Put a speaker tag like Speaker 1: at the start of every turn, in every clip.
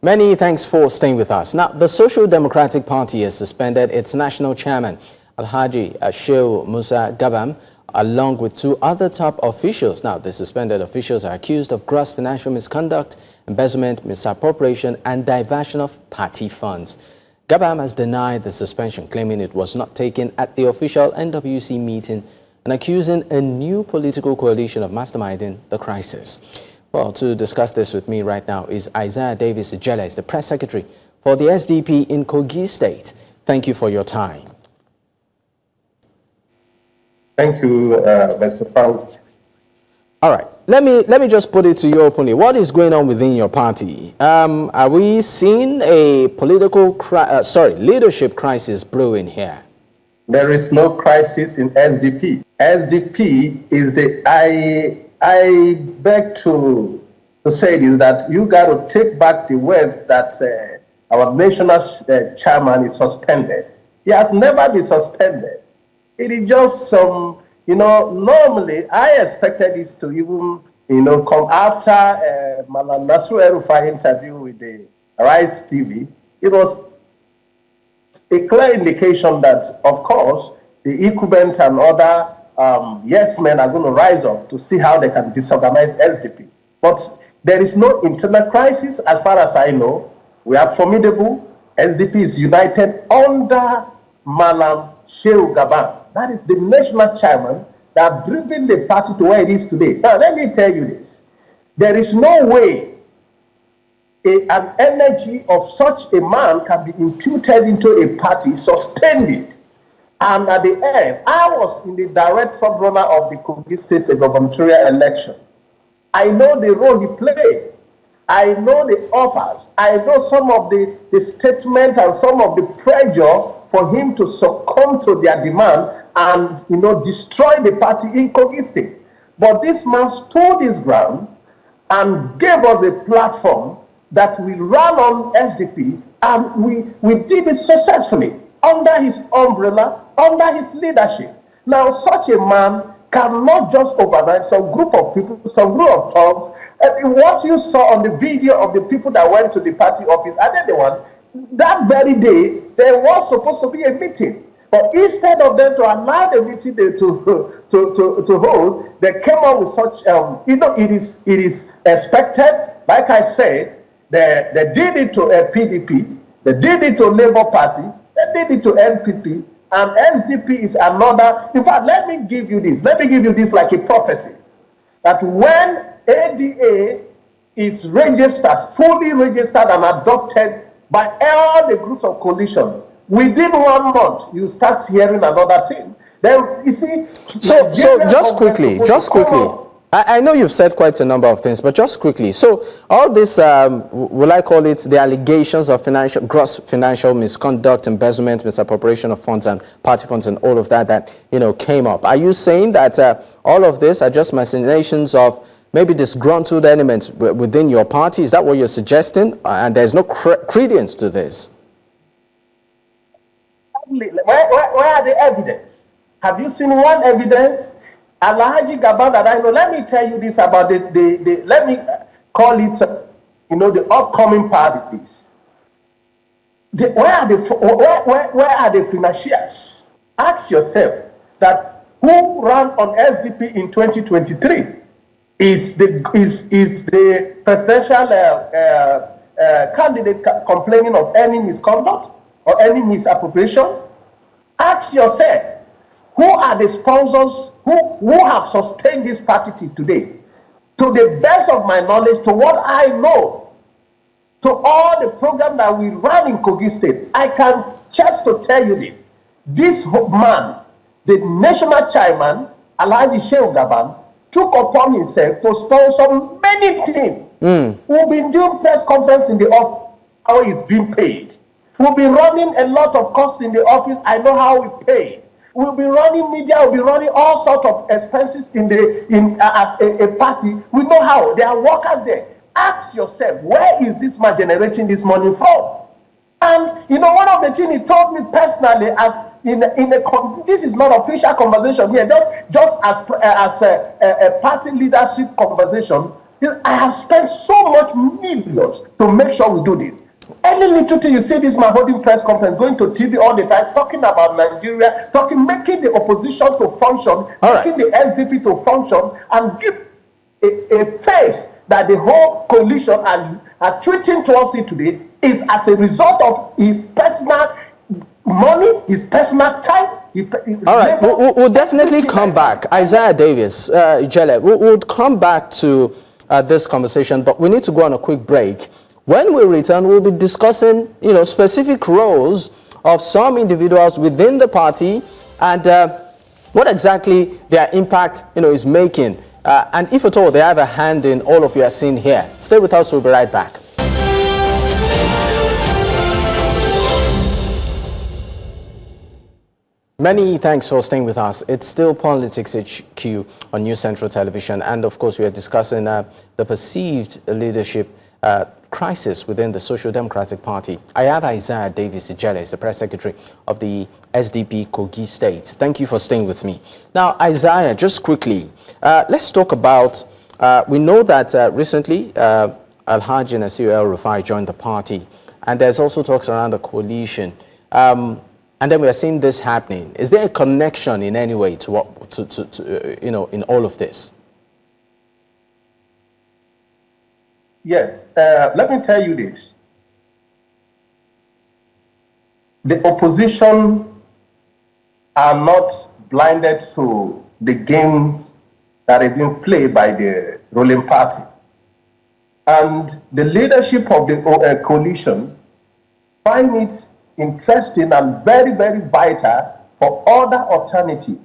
Speaker 1: Many thanks for staying with us. Now, the Social Democratic Party has suspended its national chairman, Alhaji Shehu Musa Gabam, along with two other top officials. Now, the suspended officials are accused of gross financial misconduct, embezzlement, misappropriation, and diversion of party funds. Gabam has denied the suspension, claiming it was not taken at the official NWC meeting and accusing a new political coalition of masterminding the crisis. Well, to discuss this with me right now is Isaiah Davies-Ijele, is the press secretary for the SDP in Kogi State. Thank you for your time.
Speaker 2: Thank you, Mr. Frank.
Speaker 1: All right, let me just put it to you openly. What is going on within your party? Are we seeing a leadership crisis brewing here?
Speaker 2: There is no crisis in SDP. SDP is I beg to say this, that you got to take back the words that our national chairman is suspended. He has never been suspended. It is just some, normally I expected this to even, come after Malam Nasru El-Rufai interview with the Rise TV. It was a clear indication that, of course, the incumbent and other yes men are going to rise up to see how they can disorganize SDP. But there is no internal crisis as far as I know. We are formidable. SDP is united under Malam Shehu Gabam. That is the national chairman that driven the party to where it is today. Now, let me tell you this. There is no way an energy of such a man can be imputed into a party, sustained it. And at the end, I was in the direct front runner of the Kogi State gubernatorial election. I know the role he played. I know the offers. I know some of the statement and some of the pressure for him to succumb to their demand and, destroy the party in Kogi State. But this man stood his ground and gave us a platform that we ran on SDP, and we did it successfully under his umbrella, under his leadership. Now, such a man cannot just overnight some group of people, some group of thugs. What you saw on the video of the people that went to the party office, and then the one, that very day, there was supposed to be a meeting. But instead of them to allow the meeting to hold, they came up with such, it is expected, like I said, they did it to PDP, they did it to Labour Party, they did it to NPP, and SDP is another. In fact, let me give you this like a prophecy, that when ADA is registered, fully registered and adopted by all the groups of coalition, within 1 month, you start hearing another thing. Then, you see...
Speaker 1: So just quickly, I know you've said quite a number of things, but just quickly. So all this, will I call it the allegations of gross financial misconduct, embezzlement, misappropriation of funds and party funds and all of that came up. Are you saying that all of this are just machinations of maybe disgruntled elements within your party? Is that what you're suggesting? And there's no credence to this?
Speaker 2: Where are the evidence? Have you seen one evidence? Alhaji Gabam that I know, let me tell you this about let me call it, the upcoming parties. Where are the financiers? Ask yourself that who ran on SDP in 2023 is the presidential candidate complaining of any misconduct or any misappropriation? Ask yourself, who are the sponsors who have sustained this party today? To the best of my knowledge, to what I know, to all the program that we run in Kogi State, I can just to tell you this. This man, the national chairman, Alhaji Shehu Gabam, took upon himself to sponsor many things. We've been doing press conference in the office, how it's being paid. We'll be running a lot of costs in the office. I know how we pay. We'll be running media. We'll be running all sorts of expenses as a party. We know how. There are workers there. Ask yourself, where is this man generating this money from? And one of the things he told me personally, as this is not official conversation here, just as a party leadership conversation. I have spent so much millions to make sure we do this. Any little thing you see this man holding press conference, going to TV all the time, talking about Nigeria, making the opposition to function, making the SDP to function, and give a face that the whole coalition are treating towards it today is as a result of his personal money, his personal time.
Speaker 1: All right, we'll definitely come back. Isaiah Davies-Ijele, we'll come back to this conversation, but we need to go on a quick break. When we return, we'll be discussing, specific roles of some individuals within the party and what exactly their impact, is making. And if at all they have a hand in all of you are seen here. Stay with us, we'll be right back. Many thanks for staying with us. It's still Politics HQ on New Central Television. And of course, we are discussing the perceived leadership crisis within the Social Democratic Party. I have Isaiah Davies-Ijele, is the press secretary of the SDP Kogi State. Thank you for staying with me. Now, Isaiah, just quickly, let's talk about, we know that recently Alhaji Shehu Musa joined the party, and there's also talks around the coalition. And then we are seeing this happening. Is there a connection in any way to what, in all of this?
Speaker 2: Yes, let me tell you this. The opposition are not blinded to the games that are being played by the ruling party. And the leadership of the coalition find it interesting and very, very vital for other alternative,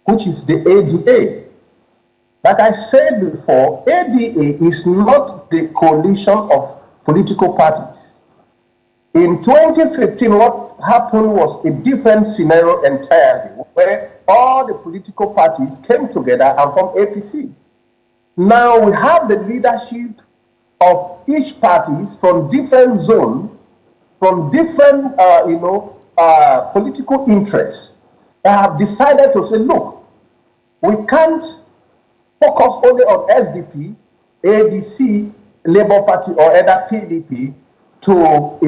Speaker 2: which is the ADA. Like I said before, ADA is not the coalition of political parties. In 2015, what happened was a different scenario entirely, where all the political parties came together and formed APC. Now we have the leadership of each parties from different zones, from different, political interests, that have decided to say, look, we can't focus only on SDP, ADC, Labour Party, or either PDP to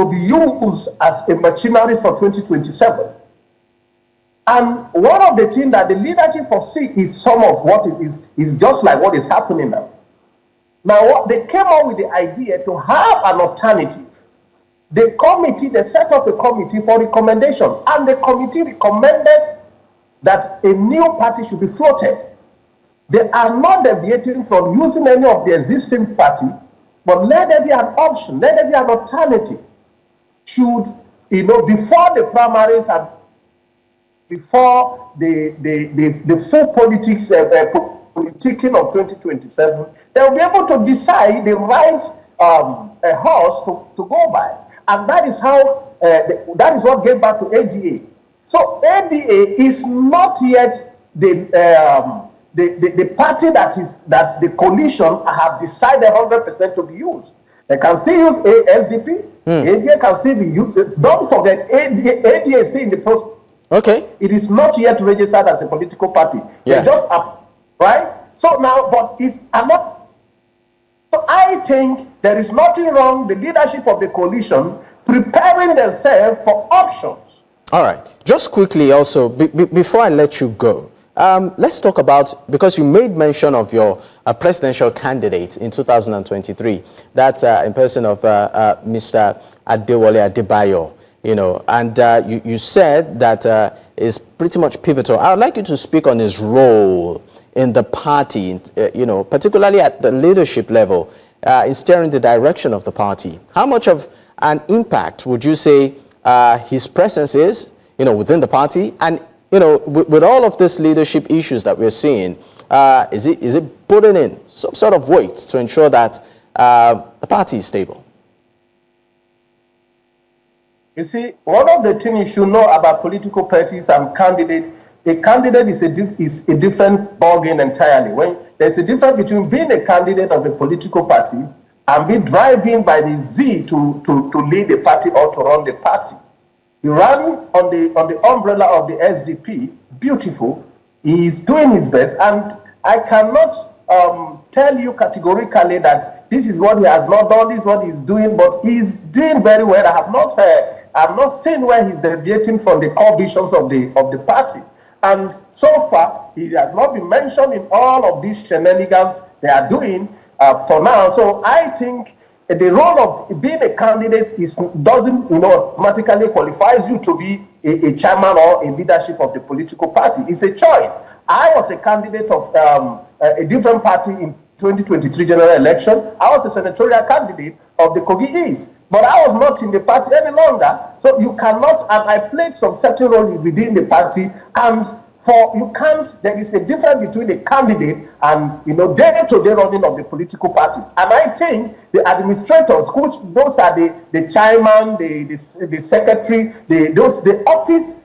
Speaker 2: be used as a machinery for 2027. And one of the things that the leadership foresee is some of what it is just like what is happening now. Now, what they came up with the idea to have an alternative. The committee, they set up a committee for recommendation, and the committee recommended that a new party should be floated. They are not deviating from using any of the existing party, but let there be an option, let there be an alternative. Should, before the primaries and before the full politics, politicking of 2027, they'll be able to decide the right horse to go by. And that is how, that is what gave back to ADA. So ADA is not yet the party that the coalition have decided 100% to be used. They can still use SDP. ADA can still be used. Don't forget, ADA is still in the process.
Speaker 1: Okay.
Speaker 2: It is not yet registered as a political party.
Speaker 1: Yeah.
Speaker 2: They just right? So now, but it's not. So I think there is nothing wrong, the leadership of the coalition preparing themselves for options.
Speaker 1: All right. Just quickly also, before I let you go, let's talk about, because you made mention of your presidential candidate in 2023, that's in person of Mr. Adewale Adebayo, and you said that is pretty much pivotal. I would like you to speak on his role in the party, particularly at the leadership level, in steering the direction of the party. How much of an impact would you say his presence is, within the party? And, with all of these leadership issues that we're seeing, is it putting in some sort of weight to ensure that the party is stable?
Speaker 2: You see, one of the things you should know about political parties and candidates, a candidate is a different ballgame entirely. When there's a difference between being a candidate of a political party and being driven by the Z to lead the party or to run the party. You run on the umbrella of the SDP, beautiful, He's doing his best, and I cannot tell you categorically that this is what he has not done, this is what he's doing, but he's doing very well. I have not seen where he's deviating from the core visions of the party. And so far, he has not been mentioned in all of these shenanigans they are doing for now. So I think the role of being a candidate doesn't automatically qualifies you to be a chairman or a leadership of the political party. It's a choice. I was a candidate of a different party in 2023 general election. I was a senatorial candidate of the Kogi East, but I was not in the party any longer. So you cannot, and I played some certain role within the party, and there is a difference between a candidate and day-to-day running of the political parties. And I think the administrators, those are the chairman, the secretary, the office,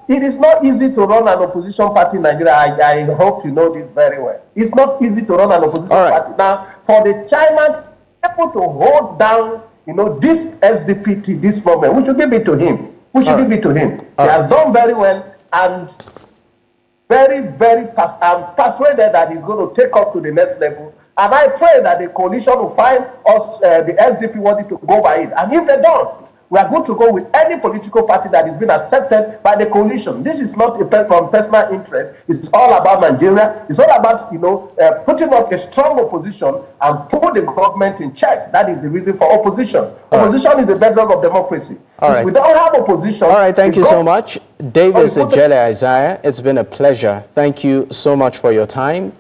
Speaker 2: it is not easy to run an opposition party in Nigeria. I hope you know this very well. It's not easy to run an opposition party. Now, for the chairman able to hold down, this SDP this moment, we should give it to him. He has done very well, and I'm persuaded that he's going to take us to the next level. And I pray that the coalition will find us, the SDP, wanting to go by it. And if they don't, we are going to go with any political party that is being accepted by the coalition. This is not from personal interest. It's all about Nigeria. It's all about, putting up a strong opposition and put the government in check. That is the reason for opposition. Opposition is the bedrock of democracy. If we don't have opposition... All right,
Speaker 1: thank you so much. Davies-Ijele Isaiah, it's been a pleasure. Thank you so much for your time.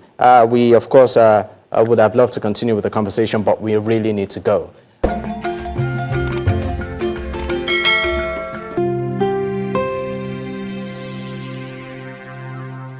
Speaker 1: We, of course, would have loved to continue with the conversation, but we really need to go.